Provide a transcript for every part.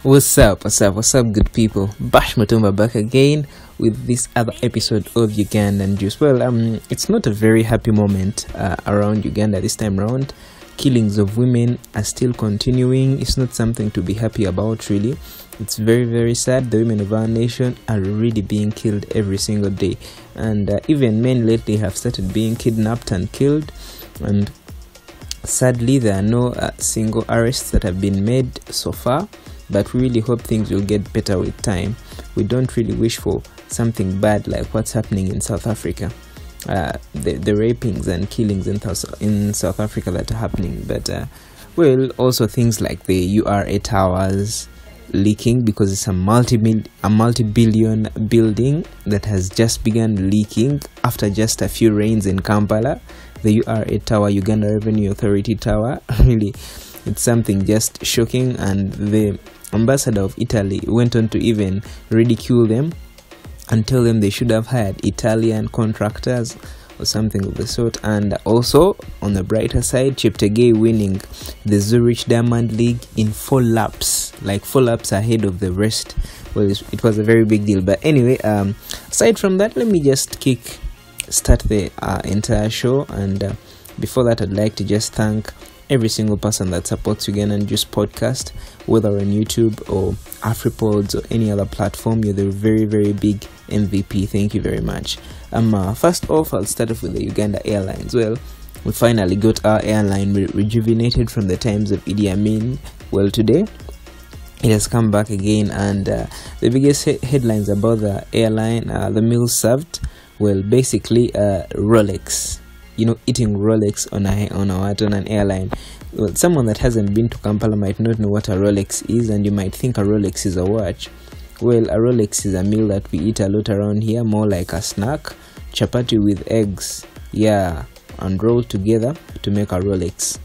What's up, good people? Bash Matumba back again with this other episode of Ugandan Juice. Well, it's not a very happy moment around Uganda this time around. Killings of women are still continuing. It's not something to be happy about, really. It's very, very sad. The women of our nation are really being killed every single day. And even men lately have started being kidnapped and killed. And sadly, there are no single arrests that have been made so far. But we really hope things will get better with time. We don't really wish for something bad like what's happening in South Africa. The rapings and killings in South Africa that are happening. But, also things like the URA towers leaking, because it's a multi-billion building that has just begun leaking after just a few rains in Kampala. The URA tower, Uganda Revenue Authority tower, really, it's something just shocking. And the ambassador of Italy went on to even ridicule them and tell them they should have hired Italian contractors or something of the sort. And also, on the brighter side, Cheptegei winning the Zurich Diamond League in 4 laps, like 4 laps ahead of the rest. Well, it was a very big deal. But anyway, aside from that, let me just start the entire show. And before that, I'd like to just thank every single person that supports Ugandan Juice podcast, whether on YouTube or AfriPods or any other platform. You're the very, very big MVP. Thank you very much. First off, I'll start off with the Uganda Airlines. Well, we finally got our airline rejuvenated from the times of Idi Amin. Well, today it has come back again, and the biggest headlines about the airline, the meals served, well, basically Rolex. Eating Rolex on an airline. Well, someone that hasn't been to Kampala might not know what a Rolex is, and you might think a Rolex is a watch. Well, a Rolex is a meal that we eat a lot around here, more like a snack, chapati with eggs, and rolled together to make a Rolex.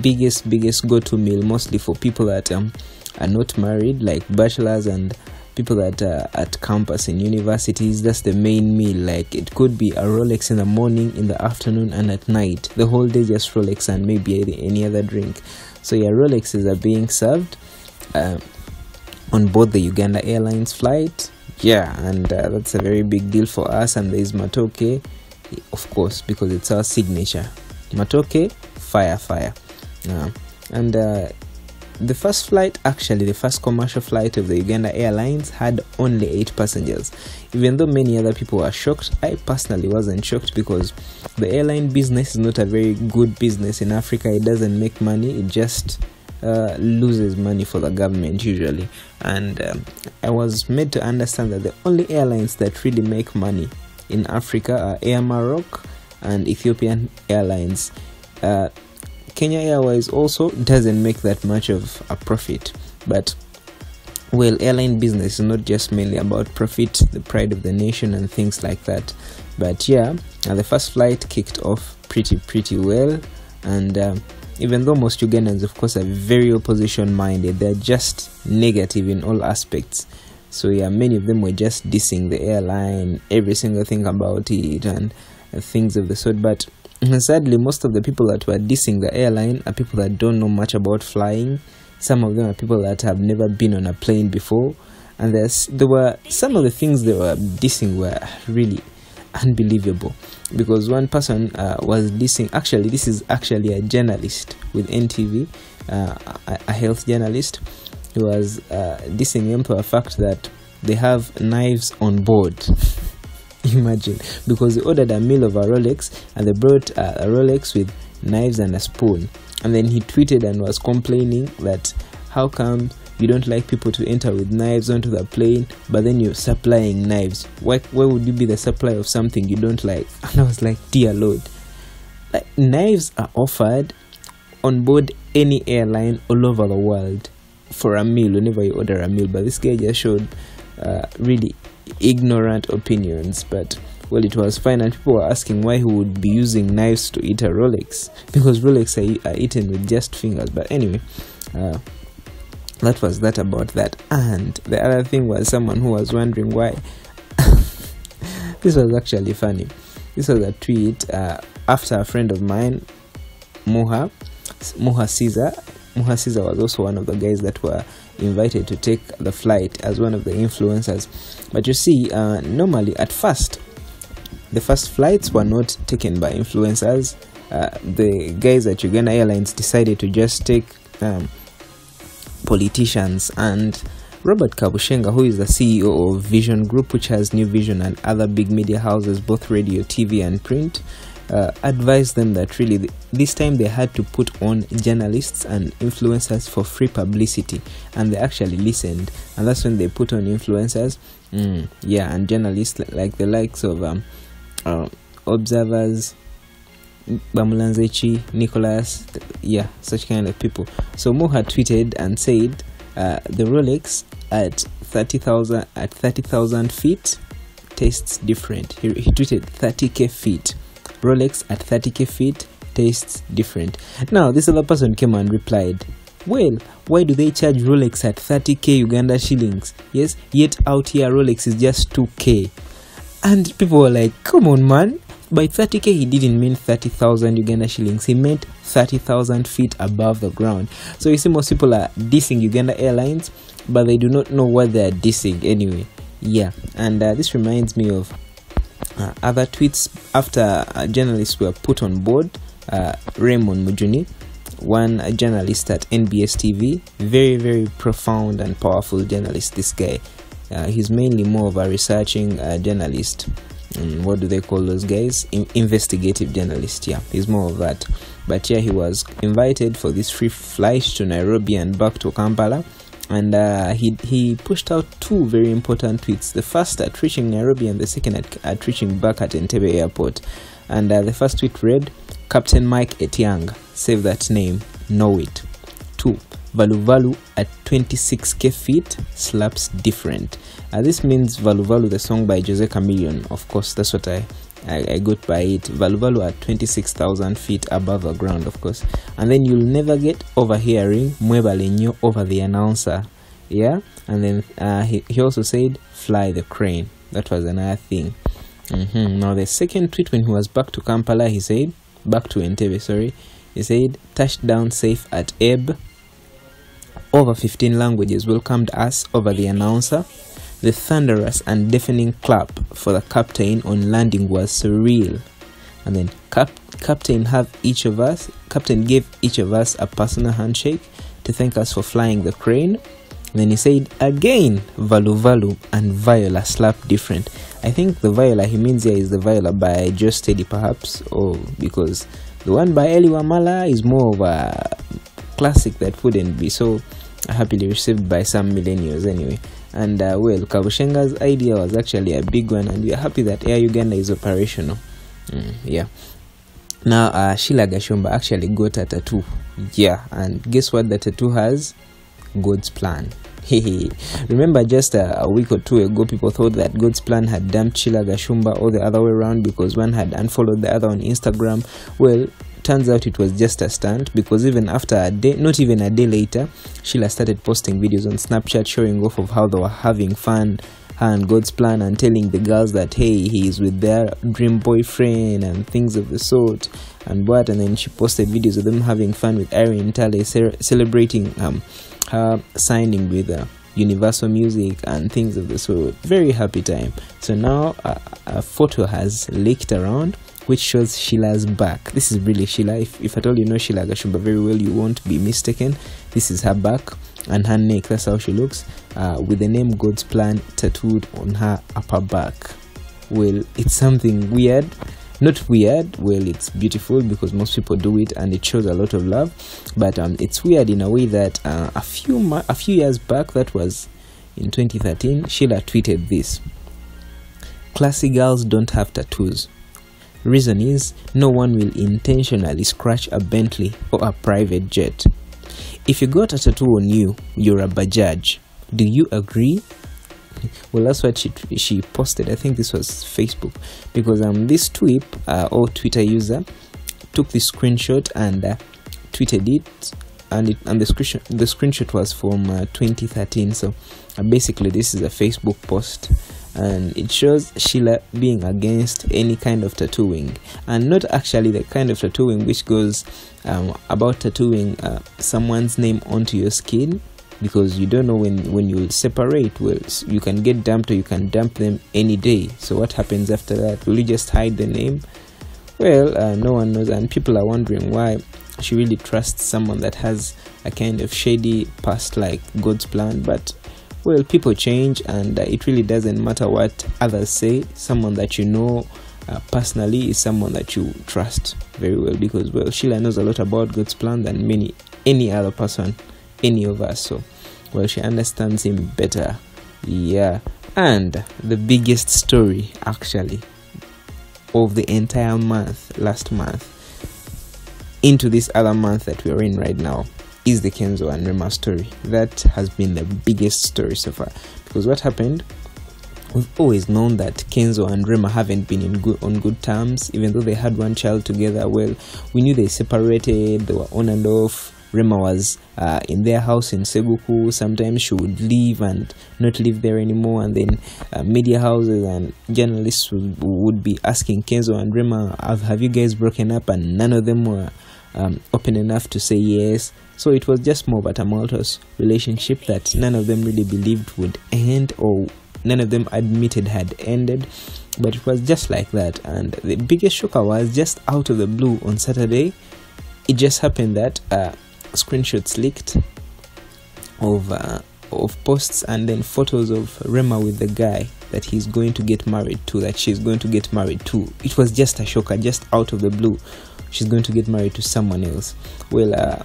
Biggest go-to meal, mostly for people that are not married, like bachelors and people that are at campus in universities. That's the main meal. Like, it could be a Rolex in the morning, in the afternoon, and at night. The whole day just Rolex and maybe any other drink. So Rolexes are being served on board the Uganda Airlines flight. And that's a very big deal for us. And there's matoke, of course, because it's our signature. Matoke, fire. The first commercial flight of the Uganda Airlines had only 8 passengers. Even though many other people were shocked, I personally wasn't shocked, because the airline business is not a very good business in Africa. It doesn't make money. It just loses money for the government usually. And I was made to understand that the only airlines that really make money in Africa are Air Maroc and Ethiopian Airlines. Kenya Airways also doesn't make that much of a profit. But, well, airline business is not just mainly about profit, the pride of the nation and things like that. But the first flight kicked off pretty well. And even though most Ugandans, of course, are very opposition minded, they're just negative in all aspects. So many of them were just dissing the airline, every single thing about it and things of the sort. But sadly, most of the people that were dissing the airline are people that don't know much about flying. Some of them are people that have never been on a plane before. And there were some of the things they were dissing were really unbelievable. Because one person was dissing, this is actually a journalist with NTV, a health journalist. He was dissing them for the fact that they have knives on board. Imagine, because they ordered a meal of a Rolex and they brought a Rolex with knives and a spoon. And then he tweeted and was complaining that how come you don't like people to enter with knives onto the plane, but then you're supplying knives? Why would you be the supplier of something you don't like? And I was like, dear Lord, like, knives are offered on board any airline all over the world for a meal whenever you order a meal. But this guy just showed really ignorant opinions. But, well, it was fine, and people were asking why he would be using knives to eat a Rolex, because Rolex are eaten with just fingers. But anyway, that was that about that. And the other thing was someone who was wondering why this was actually funny. This was a tweet after a friend of mine, Moha Caesar, Muhasiza was also one of the guys that were invited to take the flight as one of the influencers. But you see, normally at first, the first flights were not taken by influencers. The guys at Uganda Airlines decided to just take politicians, and Robert Kabushenga, who is the CEO of Vision Group, which has New Vision and other big media houses, both radio, TV and print, advised them that really this time they had to put on journalists and influencers for free publicity, and they actually listened, and that's when they put on influencers and journalists like the likes of Observers, Bamulanzechi, Nicholas, such kind of people. So Mo had tweeted and said the Rolex at 30,000 feet tastes different. He tweeted 30k feet. Rolex at 30k feet tastes different. Now this other person came and replied, well, why do they charge Rolex at 30k Uganda shillings? Yes, yet out here Rolex is just 2k. And people were like, come on man, by 30k he didn't mean 30,000 Uganda shillings, he meant 30,000 feet above the ground. So you see, most people are dissing Uganda Airlines, but they do not know what they are dissing anyway. And this reminds me of other tweets after journalists were put on board. Raymond Mujuni, one journalist at NBS TV, very, very profound and powerful journalist, this guy. He's mainly more of a researching journalist. What do they call those guys? Investigative journalist. He's more of that. But he was invited for this free flight to Nairobi and back to Kampala, and he pushed out two very important tweets, the first at reaching Nairobi and the second at reaching back at Entebbe airport. And the first tweet read, Captain Mike Etiang, save that name, know it. 2, Valu Valu at 26k feet slaps different. This means Valu Valu, the song by Jose Chameleon. Of course, that's what I got by it. Valu Valu at 26,000 feet above the ground, of course. And then you'll never get overhearing Mwebalenyo over the announcer. And then he also said, fly the crane. That was another thing. Now the second tweet, when he was back to Kampala, he said, back to Entebbe, sorry. He said, touchdown safe at Ebb. Over 15 languages welcomed us over the announcer. The thunderous and deafening clap for the captain on landing was surreal. And then captain gave each of us a personal handshake to thank us for flying the crane. And then he said, again, Valu Valu and Viola slap different. I think the Viola he means here is the Viola by Just Steady, perhaps, or because the one by Eli Wamala is more of a classic that wouldn't be so happily received by some millennials anyway. And Kabushenga's idea was actually a big one, and we are happy that Air Uganda is operational. Now Sheila Gashumba actually got a tattoo. And guess what the tattoo has? God's plan. Remember just a week or two ago, people thought that God's plan had dumped Sheila Gashumba, or the other way around, because one had unfollowed the other on Instagram. Well, turns out it was just a stunt, because even after a day, not even a day later, Sheila started posting videos on Snapchat showing off of how they were having fun, her and God's plan, and telling the girls that hey, he is with their dream boyfriend and things of the sort and what. And then she posted videos of them having fun with Irene Tale, celebrating her signing with Universal Music and things of the sort. Very happy time. So now a photo has leaked around which shows Sheila's back. This is really Sheila. If at all you know Sheila Gashumba very well, you won't be mistaken. This is her back and her neck. That's how she looks, with the name God's Plan tattooed on her upper back. Well, it's something weird. Not weird, well, it's beautiful because most people do it and it shows a lot of love. But it's weird in a way that a few years back, that was in 2013, Sheila tweeted this: classy girls don't have tattoos. Reason is, no one will intentionally scratch a Bentley or a private jet. If you got a tattoo on you, you're a Bajaj. Do you agree? Well, that's what she posted. I think this was Facebook, because this tweet or Twitter user took this screenshot and tweeted it, and the screenshot was from 2013. So basically, this is a Facebook post, and it shows Sheila being against any kind of tattooing, and not actually the kind of tattooing which goes about tattooing someone's name onto your skin, because you don't know when you'll separate. Well, you can get dumped or you can dump them any day. So what happens after that? Will you just hide the name? Well, no one knows, and people are wondering why she really trusts someone that has a kind of shady past like God's plan. But well, people change, and it really doesn't matter what others say. Someone that you know personally is someone that you trust very well, because well, Sheila knows a lot about God's plan than any other person, any of us. So well, she understands him better. Yeah. And the biggest story actually of the entire month, last month into this other month that we're in right now, is the Kenzo and Rema story. That has been the biggest story so far, because what happened, we've always known that Kenzo and Rema haven't been on good terms, even though they had one child together. Well, we knew they separated, they were on and off. Rema was in their house in Seguku. Sometimes she would leave and not live there anymore, and then media houses and journalists would be asking Kenzo and Rema, have you guys broken up? And none of them were open enough to say yes. So it was just more of a tumultuous relationship that none of them really believed would end, or none of them admitted had ended. But it was just like that. And the biggest shocker was just out of the blue on Saturday. It just happened that screenshots leaked of posts and then photos of Rema with the guy that he's going to get married to, that she's going to get married to. It was just a shocker, just out of the blue. She's going to get married to someone else. Well,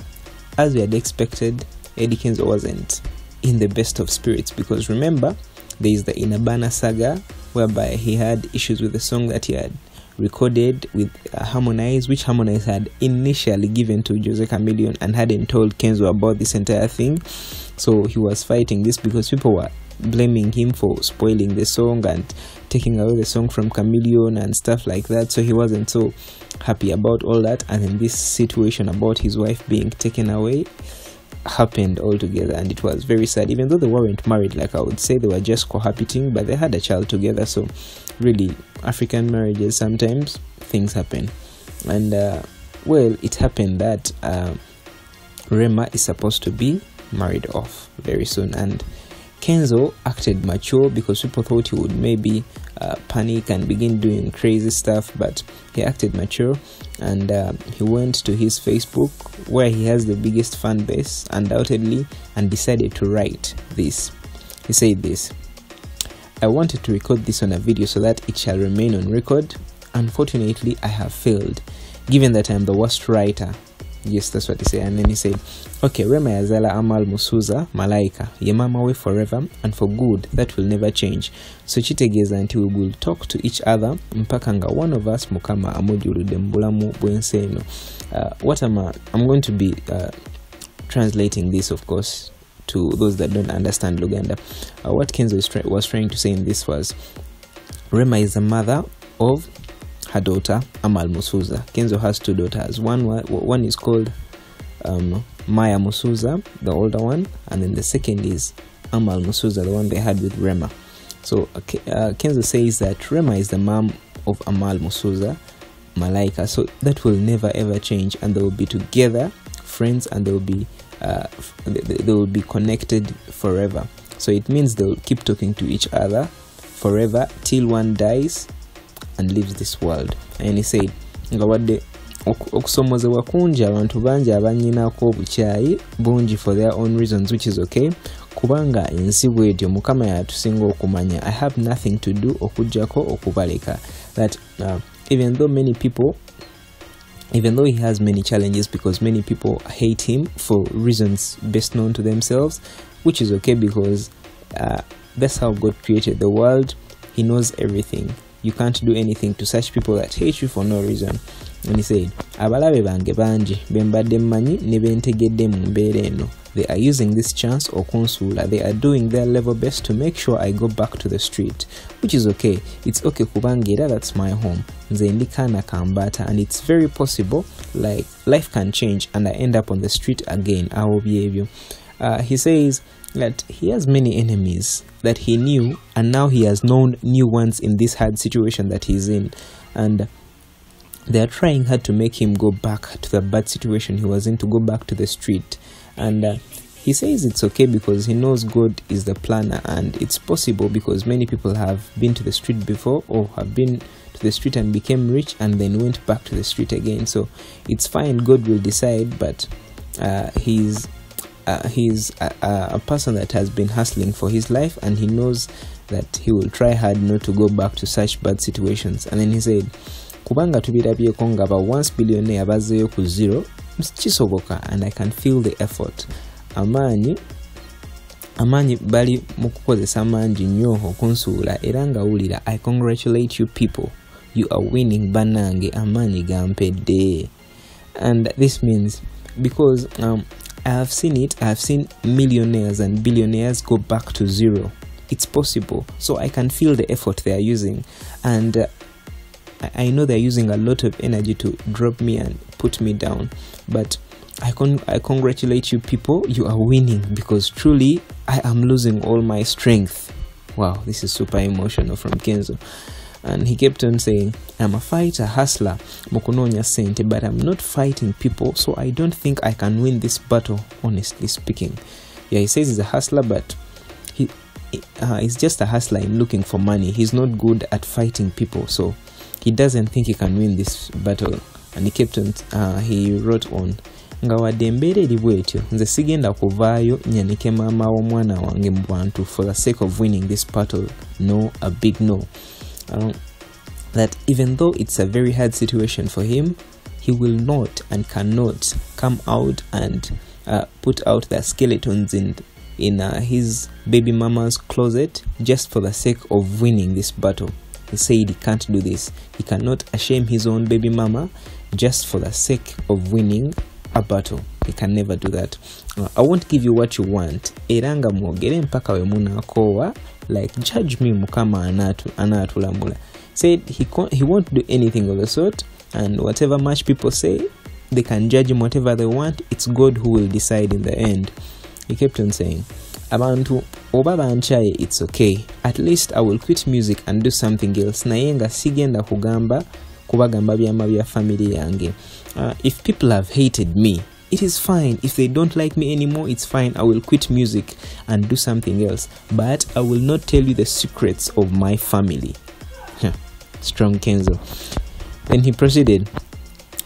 as we had expected, Eddie Kenzo wasn't in the best of spirits, because remember, there is the Inabana saga, whereby he had issues with the song that he had recorded with Harmonize, which Harmonize had initially given to Jose Chameleon and hadn't told Kenzo about this entire thing. So he was fighting this because people were blaming him for spoiling the song and taking away the song from Chameleon and stuff like that. So he wasn't so happy about all that, and then this situation about his wife being taken away happened altogether, and it was very sad. Even though they weren't married, like I would say, they were just cohabiting, but they had a child together. So really, African marriages, sometimes things happen. And well, it happened that Rema is supposed to be married off very soon, and Kenzo acted mature because people thought he would maybe panic and begin doing crazy stuff, but he acted mature, and he went to his Facebook, where he has the biggest fan base undoubtedly, and decided to write this. He said this: I wanted to record this on a video so that it shall remain on record. Unfortunately, I have failed, given that I am the worst writer. Yes, that's what he said. And then he said, okay, Rema yazala Amal Musuza Malaika ye mama we forever and for good, that will never change. So chitegeza until we will talk to each other mpaka nga one of us mukama amujulude mbulamu bwenseno. I'm going to be translating this, of course, to those that don't understand Luganda. What Kenzo was trying to say in this was, Rema is the mother of her daughter Amal Musuza. Kenzo has two daughters. One is called Maya Musuza, the older one, and then the second is Amal Musuza, the one they had with Rema. So Kenzo says that Rema is the mom of Amal Musuza Malaika. So that will never ever change, and they will be together, friends, and they will be connected forever. So it means they will keep talking to each other forever till one dies and leaves this world. And he said, nga wadde okusomozebwa kungi abantu bangi abanyinako obukyayi bungi for their own reasons, which is okay, kubanga ensi bwetyo mukama yatusinga okumanya. I have nothing to do okujjako okubaleka. That even though he has many challenges, because many people hate him for reasons best known to themselves, which is okay, because that's how God created the world. He knows everything. You can't do anything to such people that hate you for no reason. And he said, abalabe bange bangi bembadde mmanyi ne bentegedde mu mbeera eno. They are using this chance okunsula. They are doing their level best to make sure I go back to the street, which is okay. It's okay kubanga era that's my home. Nze ndi kaana kambata, and it's very possible like life can change and I end up on the street again. Awo byebyo. He says that he has many enemies that he knew, and now he has known new ones in this hard situation that he's in, and they are trying hard to make him go back to the bad situation he was in, to go back to the street. And he says it's okay because he knows God is the planner, and it's possible because many people have been to the street before, or have been to the street and became rich and then went back to the street again. So it's fine, God will decide, but he's a person that has been hustling for his life, and he knows that he will try hard not to go back to such bad situations. And then he said, kubanga tubirabyeko nga ba once billionaire bazeyo ku zero kisoboka, and I can feel the effort. Amaanyi bali mu kukozesa mangi nnyo okunsuula, era nga wulira, I congratulate you people, you are winning banange, amaanyi gampedde. And this means, because I have seen it, I have seen millionaires and billionaires go back to zero. It's possible. So I can feel the effort they are using, and I know they're using a lot of energy to drop me and put me down, but I congratulate you people, you are winning, because truly I am losing all my strength. Wow, this is super emotional from Kenzo. And he kept on saying, I'm a fighter, hustler, mukunonya sente, but I'm not fighting people, so I don't think I can win this battle, honestly speaking. Yeah, he says he's a hustler, but he's just a hustler in looking for money. He's not good at fighting people, so he doesn't think he can win this battle. And he kept on, he wrote on, nga wadde embeera eri bwetyo, nze sigenda kuvaayo nyanike maama w'omwana wange mu bantu for the sake of winning this battle. No, a big no. That even though it's a very hard situation for him, he will not and cannot come out and put out the skeletons in his baby mama's closet just for the sake of winning this battle. He said he can't do this. He cannot shame his own baby mama just for the sake of winning a battle. He can never do that. I won't give you what you want. Eranga mwogere mpaka we munakowa, like judge me mukama anatulamula. Said he won't do anything of the sort, and whatever much people say, they can judge him whatever they want. It's God who will decide in the end. He kept on saying, abantu oba banchaye, it's okay. At least I will quit music and do something else. Nayenga sigenda kugamba kubagamba byama bya family yange. If people have hated me, it is fine. If they don't like me anymore, it's fine. I will quit music and do something else. But I will not tell you the secrets of my family. Strong Kenzo. Then he proceeded,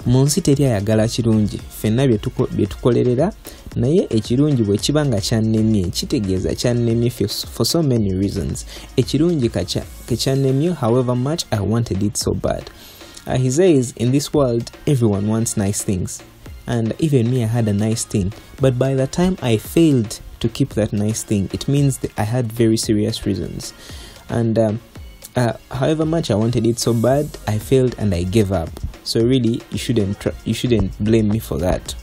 munsi teri ayagala kirungi, fenna bye tukolerera, naye ekirungi bwe kibanga kyannemye kitegeeza kyannemye for so many reasons. Ekirungi kyannemye, however much I wanted it so bad. He says, in this world, everyone wants nice things. And even me, I had a nice thing. But by the time I failed to keep that nice thing, it means that I had very serious reasons. And however much I wanted it so bad, I failed and I gave up. So really, you shouldn't blame me for that.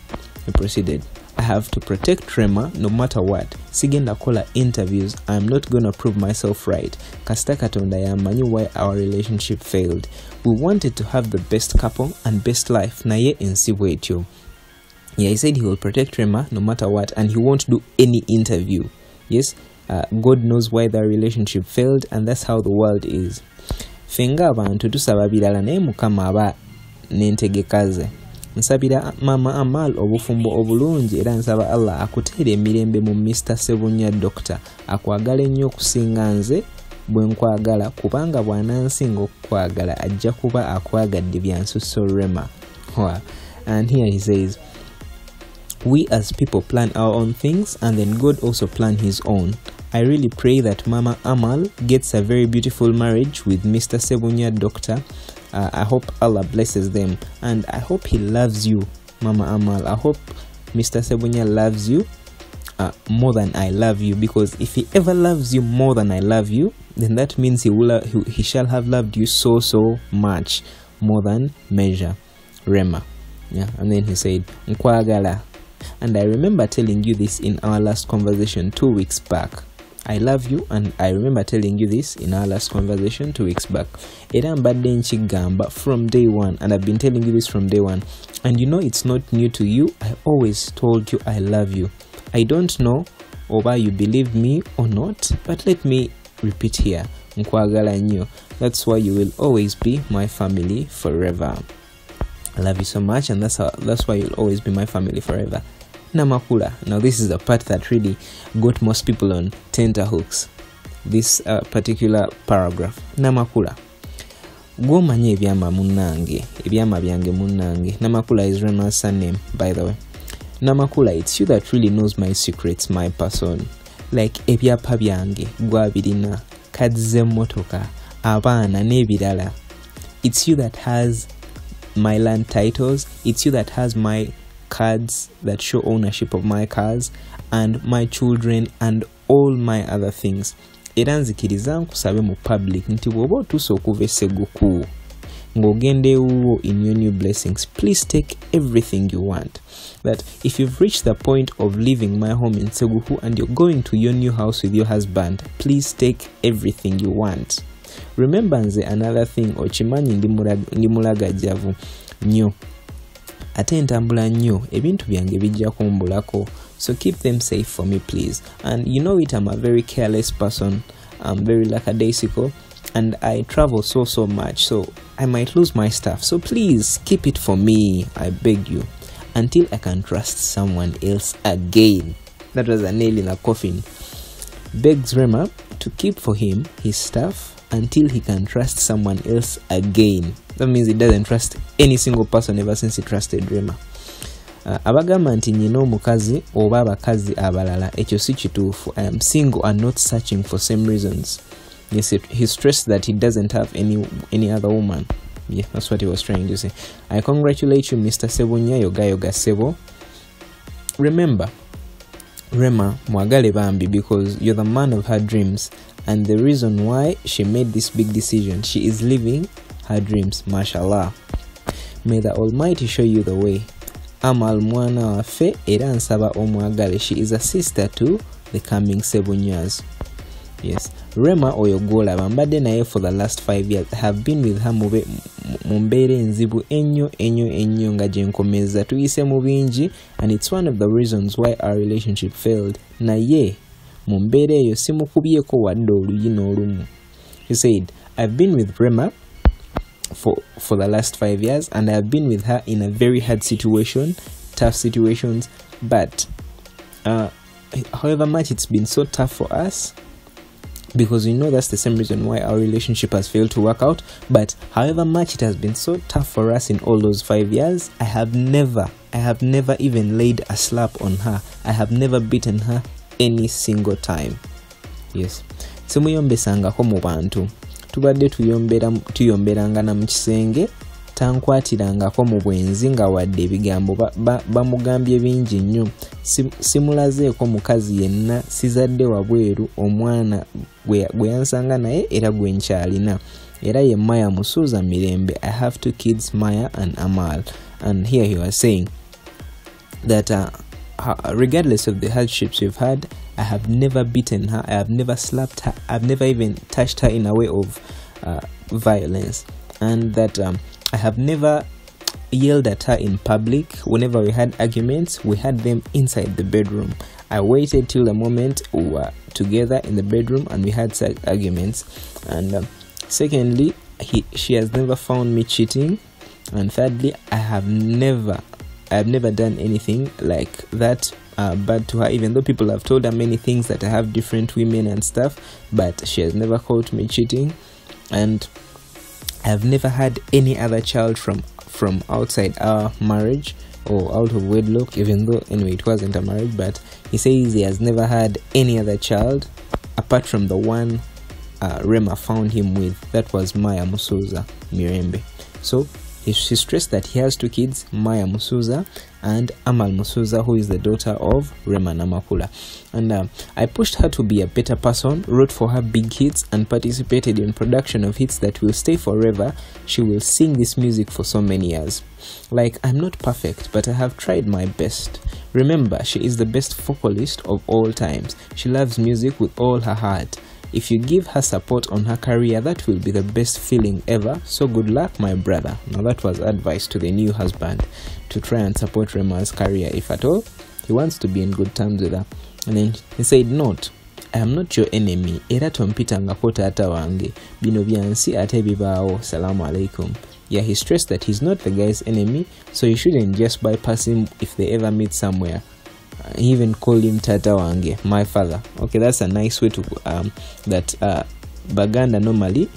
He proceeded, I have to protect Rema no matter what. Sigenda kola interviews, I'm not gonna prove myself right. Kasita Katonda yamanyi why our relationship failed. We wanted to have the best couple and best life, naye ensi bwetyo. Yeah, he said he will protect Rema no matter what, and he won't do any interview. Yes, God knows why their relationship failed, and that's how the world is. Fenga abantu tusaba birala naye Mukama aba n'entegekaze. Nsabira mama Amal obufumbo obulungi, era nsaba Allah akuteere emirembe mu Mr. Sebunya Doctor, akwagala ennyo okusinga nze bwe nkwagala, kubanga bw'anansinga okukwagala ajja kuba akwagadde byansusso Rema. And here he says, we as people plan our own things, and then God also plan his own. I really pray that Mama Amal gets a very beautiful marriage with Mr. Sebunya Doctor. I hope Allah blesses them, and I hope he loves you, Mama Amal. I hope Mr. Sebunya loves you more than I love you, because if he ever loves you more than I love you, then that means he shall have loved you so much, more than measure. Rema. Yeah, and then he said, Nkwagala. And I remember telling you this in our last conversation 2 weeks back. I love you, and I remember telling you this in our last conversation 2 weeks back. Era mbadde nchigamba from day one, and I've been telling you this from day one. And you know it's not new to you. I always told you I love you. I don't know oba you believe me or not, but let me repeat here. Nkwagala nnyo. That's why you will always be my family forever. I love you so much, and that's why you'll always be my family forever. Namakula. Now this is the part that really got most people on tenterhooks. This particular paragraph. Namakula. Gwomanye ebyama munange. Ebyama byange munange. Namakula is Rema's surname, by the way. Namakula, it's you that really knows my secrets, my person. Like ebyapa byange gwabirina, kadze motoka, abaana n'ebirala. It's you that has my land titles. It's you that has my cards that show ownership of my cars and my children and all my other things. Era nzikiriza nkusabe mu public nti bw'oba otuuse okuva esseguku ng'ogende ewuwo in your new blessings, please take everything you want. That if you've reached the point of leaving my home in Seguku and you're going to your new house with your husband, please take everything you want. Remember nze another thing, okimanyi ndi mulagajjavu nnyo ate ntambula nnyo, ebintu byange bijja kumbulako, so keep them safe for me please. And you know it, I'm a very careless person, I'm very lackadaisical, and I travel so much, so I might lose my stuff, so please keep it for me, I beg you, until I can trust someone else again. That was a nail in a coffin. Begs Rema to keep for him his stuff until he can trust someone else again. That means he doesn't trust any single person ever since he trusted Rema. Abagamba nti nyina omukazi oba abakazi abalala, ekyo si kituufu. I am single and not searching for same reasons. Yes, he stressed that he doesn't have any other woman. Yeah, that's what he was trying to say. I congratulate you, Mr. Sebunya Yoga Sebo. Remember, Rema mwagale bambi, because you're the man of her dreams and the reason why she made this big decision. She is living her dreams, mashallah. May the Almighty show you the way. Amal mwana wafe era nsaba omwagale. She is a sister to the coming Sebunyas. Yes, Rema oyogolaba mbadde naye for the last 5 years. I have been with her mu mbeera enzibu ennyo nga gye nkomeza tuyise mu bingi, and it's one of the reasons why our relationship failed. Naye mu mbeera eyo simukubyeko wadde oluyina olumu. He said, I've been with Rema for the last 5 years, and I've been with her in a very hard situation, tough situations, but however much it's been so tough for us, because we know that's the same reason why our relationship has failed to work out, but however much it has been so tough for us in all those 5 years, I have never even laid a slap on her. I have never beaten her any single time. Yes, simuyombesangako mu bantu, tubadde tuyomberanga na mu kisenge, tankwatirangako mu bwenzi nga wadde ebigambo bamugambye bingi nnyo. Simulazeeko mukazi yenna, sizadde wabweru omwana gwe yansanga naye era gwe nkyalina, era ye Maya Musuuza Mirembe. I have 2 kids, Maya and Amal. And here he was saying that regardless of the hardships we've had, I have never beaten her, I have never slapped her, I've never even touched her in a way of violence, and that I have never yelled at her in public. Whenever we had arguments, we had them inside the bedroom. I waited till the moment we were together in the bedroom and we had such arguments. And secondly, she has never found me cheating. And thirdly, I have never done anything like that bad to her, even though people have told her many things, that I have different women and stuff, but she has never caught me cheating. And I've never had any other child from outside our marriage or out of wedlock, even though anyway it wasn't a marriage. But he says he has never had any other child apart from the one Rema found him with. That was Maya Musuuza Mirembe. So he stressed that he has 2 kids, Maya Musuuza and Amal Musuuza, who is the daughter of Rema Namakula. And I pushed her to be a better person, wrote for her big hits, and participated in production of hits that will stay forever. She will sing this music for so many years. Like, I'm not perfect, but I have tried my best. Remember, she is the best vocalist of all times. She loves music with all her heart. If you give her support on her career, that will be the best feeling ever. So good luck, my brother. Now that was advice to the new husband, to try and support Rema's career if at all. He wants to be in good terms with her. And then he said, "Note, I am not your enemy. Era tompitangako taata wange. Bino byansi ate bibaawo. Salamu alaikum." Yeah, he stressed that he's not the guy's enemy, so you shouldn't just bypass him if they ever meet somewhere. He even called him Tata Wange, my father. Okay, that's a nice way to Baganda normally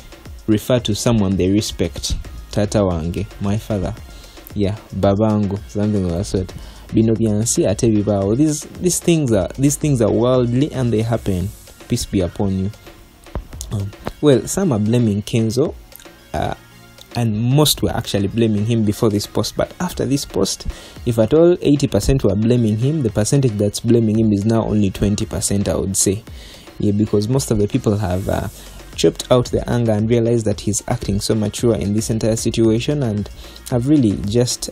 refer to someone they respect. Tata Wange, my father. Yeah, Babango, something of that sort. Bino byansi ate bibaawo. These things are worldly and they happen. Peace be upon you. Well, some are blaming Kenzo, and most were actually blaming him before this post. But after this post, if at all 80% were blaming him, the percentage that's blaming him is now only 20%, I would say. Yeah, because most of the people have chopped out the anger and realized that he's acting so mature in this entire situation, and have really just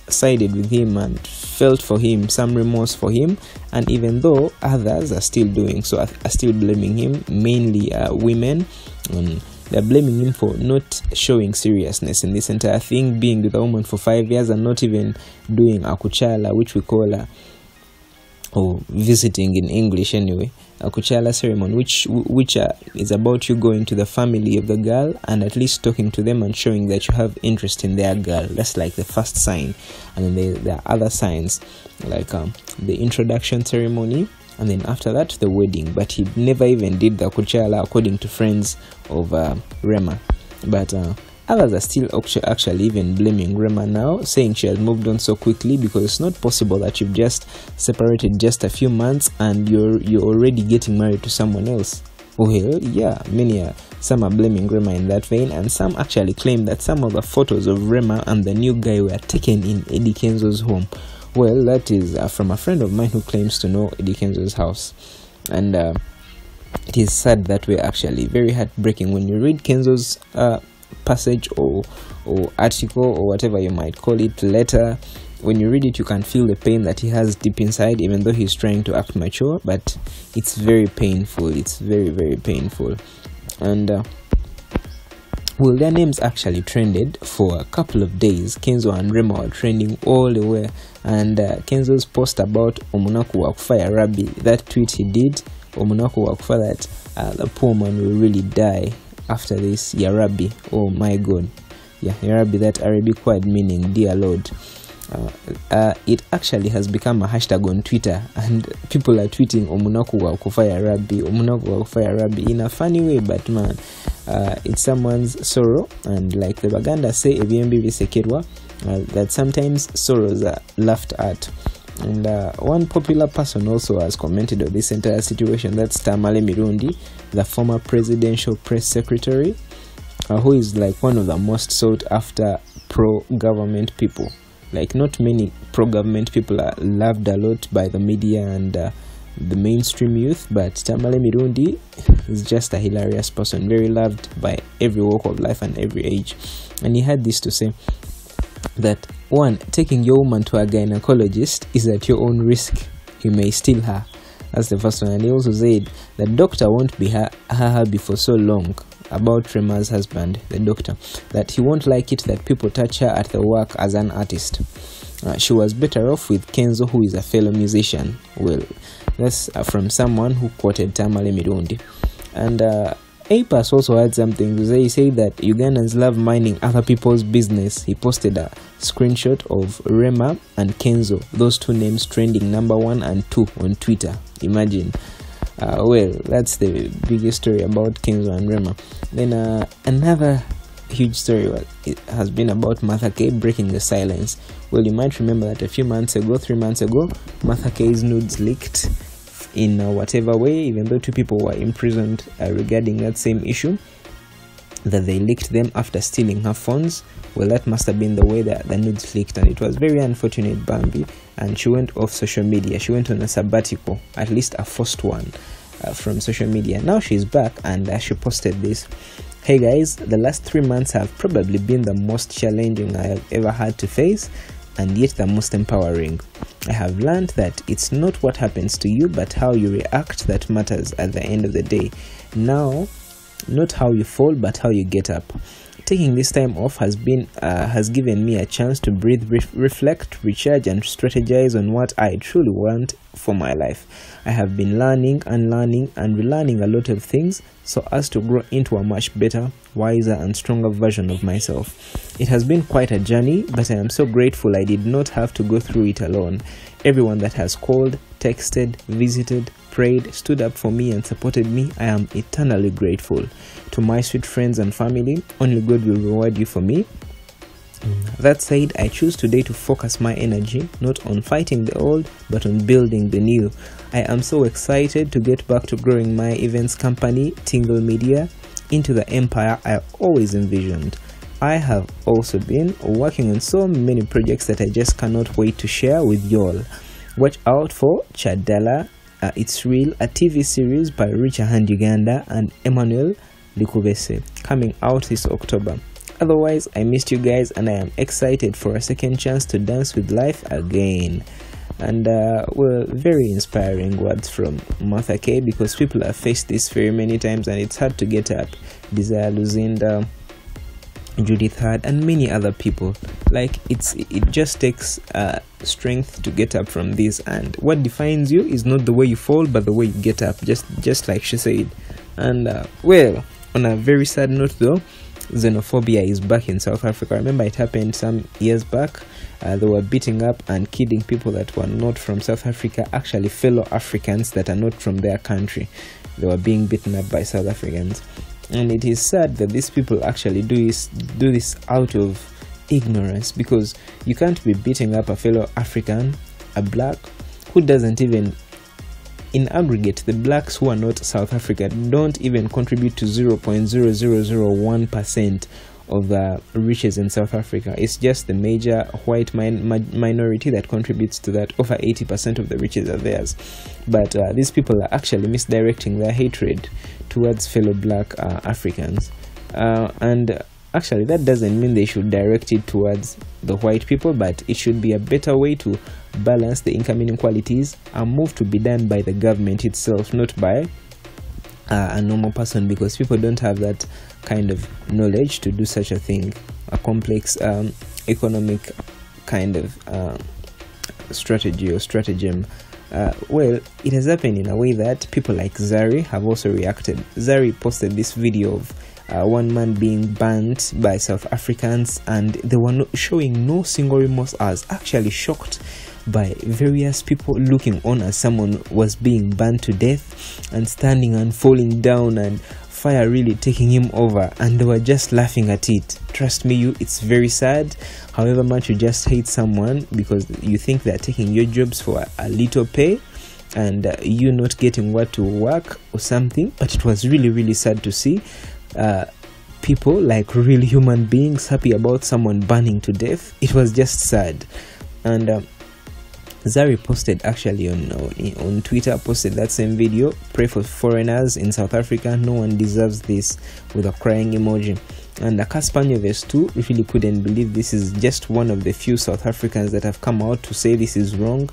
sided with him and felt for him, some remorse for him. And even though others are still doing so, are still blaming him, mainly women, they're blaming him for not showing seriousness in this entire thing, being with a woman for 5 years and not even doing a kuchala, which we call or visiting in English anyway, a kuchala ceremony, which is about you going to the family of the girl and at least talking to them and showing that you have interest in their girl. That's like the first sign. And then there are other signs like the introduction ceremony, and then after that the wedding. But he never even did the kuchala, according to friends of Rema. But others are still actually even blaming Rema now, saying she has moved on so quickly, because it's not possible that you've just separated just a few months and you're already getting married to someone else. Well, yeah, some are blaming Rema in that vein, and some actually claim that some of the photos of Rema and the new guy were taken in Eddie Kenzo's home. Well, that is from a friend of mine who claims to know Eddie Kenzo's house. And it is sad that way, actually. Very heartbreaking when you read Kenzo's passage or article or whatever you might call it, letter. When you read it, you can feel the pain that he has deep inside, even though he's trying to act mature. But it's very painful. It's very, very painful. And well, their names actually trended for a couple of days. Kenzo and Rema were trending all the way. And Kenzo's post about Omunaku Wakufaya Rabbi, that tweet he did, Omunaku Wakufa, that the poor man will really die after this. Ya Rabbi, oh my God. Yeah, Ya Rabbi, that Arabic word meaning dear Lord. It actually has become a hashtag on Twitter, and people are tweeting Omunaku Wakufaya Rabbi, Omunaku Wakufaya Rabbi, in a funny way, but man, it's someone's sorrow. And like the Baganda say, that sometimes sorrows are laughed at. And one popular person also has commented on this entire situation. That's Tamale Mirundi, the former presidential press secretary, who is like one of the most sought after pro-government people. Like, not many pro-government people are loved a lot by the media and the mainstream youth, but Tamale Mirundi is just a hilarious person, very loved by every walk of life and every age. And he had this to say, that 1, taking your woman to a gynecologist is at your own risk. You may steal her. That's the first one. And he also said the doctor won't be her hubby for so long, about Rema's husband, the doctor, that he won't like it that people touch her at the work as an artist. She was better off with Kenzo, who is a fellow musician. Well, that's from someone who quoted Tamale Mirundi. And APAS also had something to say. He said that Ugandans love minding other people's business. He posted a screenshot of Rema and Kenzo, those two names trending number 1 and 2 on Twitter. Imagine. Well, that's the biggest story about Kenzo and Rema. Then another huge story has been about Martha K breaking the silence. Well, you might remember that a few months ago, 3 months ago, Martha K's nudes leaked in whatever way, even though 2 people were imprisoned regarding that same issue, that they leaked them after stealing her phones. Well, that must have been the way that the nudes leaked, and it was very unfortunate, Bambi. And she went off social media. She went on a sabbatical, at least a first one, from social media. Now she's back, and she posted this. Hey guys, the last 3 months have probably been the most challenging I have ever had to face, and yet the most empowering. I have learned that it's not what happens to you, but how you react that matters at the end of the day. Now, not how you fall, but how you get up. taking this time off has given me a chance to breathe, reflect, recharge, and strategize on what I truly want for my life. I have been learning, unlearning, and relearning a lot of things so as to grow into a much better, wiser, and stronger version of myself. It has been quite a journey, but I am so grateful I did not have to go through it alone. Everyone that has called, texted, visited, prayed, stood up for me, and supported me, I am eternally grateful. To my sweet friends and family, only God will reward you for me. That said, I choose today to focus my energy not on fighting the old, but on building the new. I am so excited to get back to growing my events company, Tingle Media, into the empire I always envisioned. I have also been working on so many projects that I just cannot wait to share with y'all. Watch out for Chadala, It's Real, a TV series by Richa Hand Uganda and Emmanuel Likubese, coming out this October. Otherwise, I missed you guys and I am excited for a second chance to dance with life again. And well, very inspiring words from Martha K, because people have faced this very many times and it's hard to get up. Desire Luzinda, Judith Hard, and many other people. Like it just takes strength to get up from this, and what defines you is not the way you fall but the way you get up, just like she said. And well, on a very sad note though, xenophobia is back in South Africa. I remember it happened some years back. They were beating up and killing people that were not from South Africa, actually fellow Africans that are not from their country. They were being beaten up by South Africans. And it is sad that these people actually do this out of ignorance, because you can't be beating up a fellow African, a black, who doesn't even, in aggregate, the blacks who are not South Africa don't even contribute to 0.0001% of the riches in South Africa. It's just the major white minority that contributes to that. Over 80% of the riches are theirs. But these people are actually misdirecting their hatred towards fellow black Africans. And actually, that doesn't mean they should direct it towards the white people, but it should be a better way to balance the income inequalities, a move to be done by the government itself, not by a normal person, because people don't have that kind of knowledge to do such a thing, a complex economic kind of strategy or stratagem. Well, it has happened in a way that people like Zari have also reacted. Zari posted this video of one man being banned by South Africans, and they were showing no single remorse. I was actually shocked by various people looking on as someone was being burned to death and standing and falling down and fire really taking him over, and they were just laughing at it. Trust me, it's very sad. However much you just hate someone because you think they're taking your jobs for a little pay and you not getting what to work or something. But it was really sad to see people, like real human beings, happy about someone burning to death. It was just sad. And Zari posted actually on Twitter, posted that same video, "Pray for foreigners in South Africa, no one deserves this," with a crying emoji. And Kaspanyoves too really couldn't believe this is just one of the few South Africans that have come out to say this is wrong.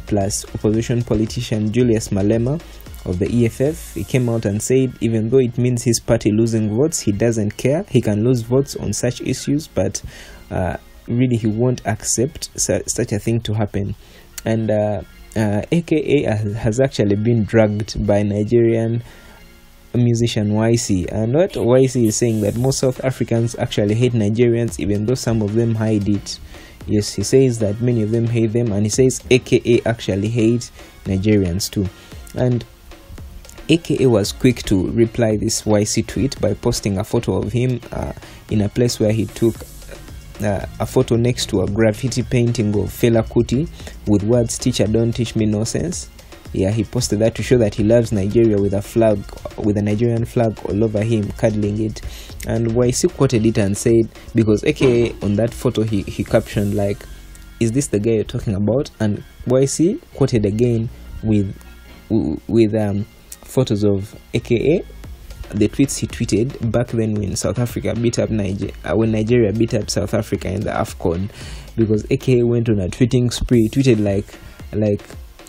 Plus opposition politician Julius Malema of the EFF, he came out and said even though it means his party losing votes, he doesn't care. He can lose votes on such issues, but really he won't accept such a thing to happen. And AKA has actually been dragged by Nigerian musician YC, and what YC is saying that most South Africans actually hate Nigerians, even though some of them hide it. Yes, he says that many of them hate them, and he says AKA actually hate Nigerians too. And AKA was quick to reply this YC tweet by posting a photo of him in a place where he took a photo next to a graffiti painting of Fela Kuti with words "Teacher, don't teach me nonsense." Yeah, he posted that to show that he loves Nigeria, with a flag, with a Nigerian flag all over him, cuddling it. And YC quoted it and said, because AKA on that photo he captioned like, "Is this the guy you're talking about?" And YC quoted again with photos of AKA, the tweets he tweeted back then when South Africa beat up when Nigeria beat up South Africa in the AFCON, because AKA went on a tweeting spree, tweeted like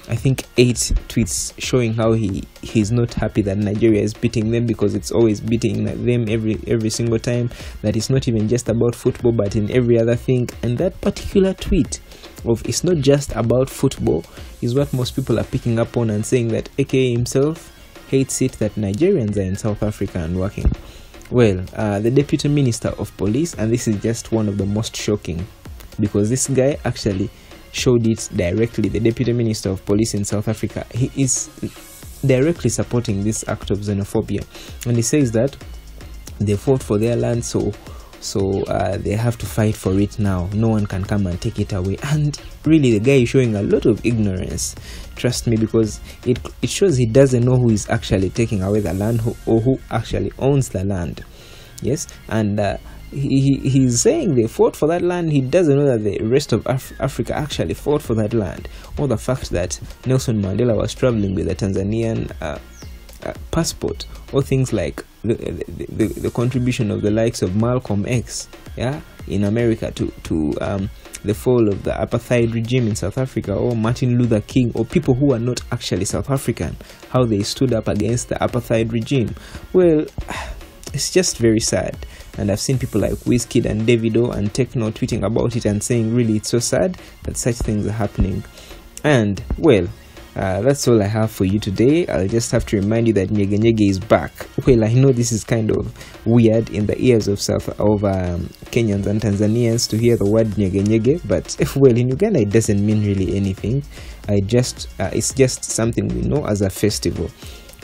I think 8 tweets showing how he's not happy that Nigeria is beating them, because it's always beating them every single time, that it's not even just about football but in every other thing. And that particular tweet of it's not just about football is what most people are picking up on and saying that AKA himself hates it that Nigerians are in South Africa and working. Well, the Deputy Minister of Police, and this is just one of the most shocking, because this guy actually showed it directly. The Deputy Minister of Police in South Africa, he is directly supporting this act of xenophobia, and he says that they fought for their land, so they have to fight for it now. No one can come and take it away. And really, the guy is showing a lot of ignorance, trust me, because it shows he doesn't know who is actually taking away the land, or who actually owns the land. Yes, and he's saying they fought for that land. He doesn't know that the rest of Africa actually fought for that land, or the fact that Nelson Mandela was traveling with a Tanzanian passport, or things like the contribution of the likes of Malcolm X, in America to the fall of the apartheid regime in South Africa, or Martin Luther King, or people who are not actually South African, how they stood up against the apartheid regime. Well, it's just very sad. And I've seen people like Wizkid and Davido and Techno tweeting about it and saying really it's so sad that such things are happening. And well, that's all I have for you today. I'll just have to remind you that Nyege Nyege is back. Well, I know this is kind of weird in the ears of Kenyans and Tanzanians to hear the word Nyege Nyege, but well, in Uganda it doesn't mean really anything. It's just something we know as a festival.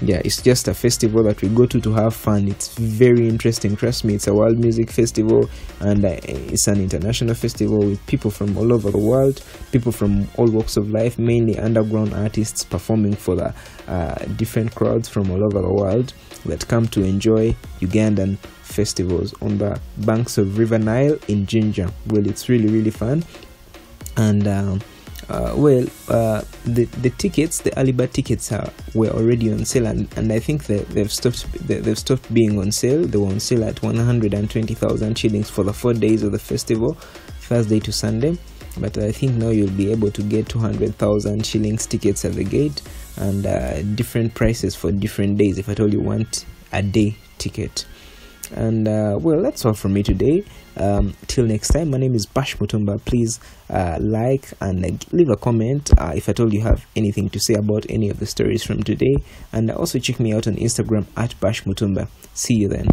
Yeah, it's just a festival that we go to have fun. It's very interesting, trust me. It's a world music festival, and it's an international festival with people from all over the world, people from all walks of life, mainly underground artists performing for the different crowds from all over the world that come to enjoy Ugandan festivals on the banks of River Nile in Jinja. Well, it's really fun. And the tickets, the early bird tickets were already on sale, and I think that they've stopped being on sale. They were on sale at 120,000 shillings for the 4 days of the festival, Thursday to Sunday. But I think now you'll be able to get 200,000 shillings tickets at the gate, and different prices for different days if at all you want a day ticket. And well, that's all from me today. Till next time, my name is Bash Mutumba. Please like and leave a comment if at all you have anything to say about any of the stories from today, and also check me out on Instagram at Bash Mutumba. See you then.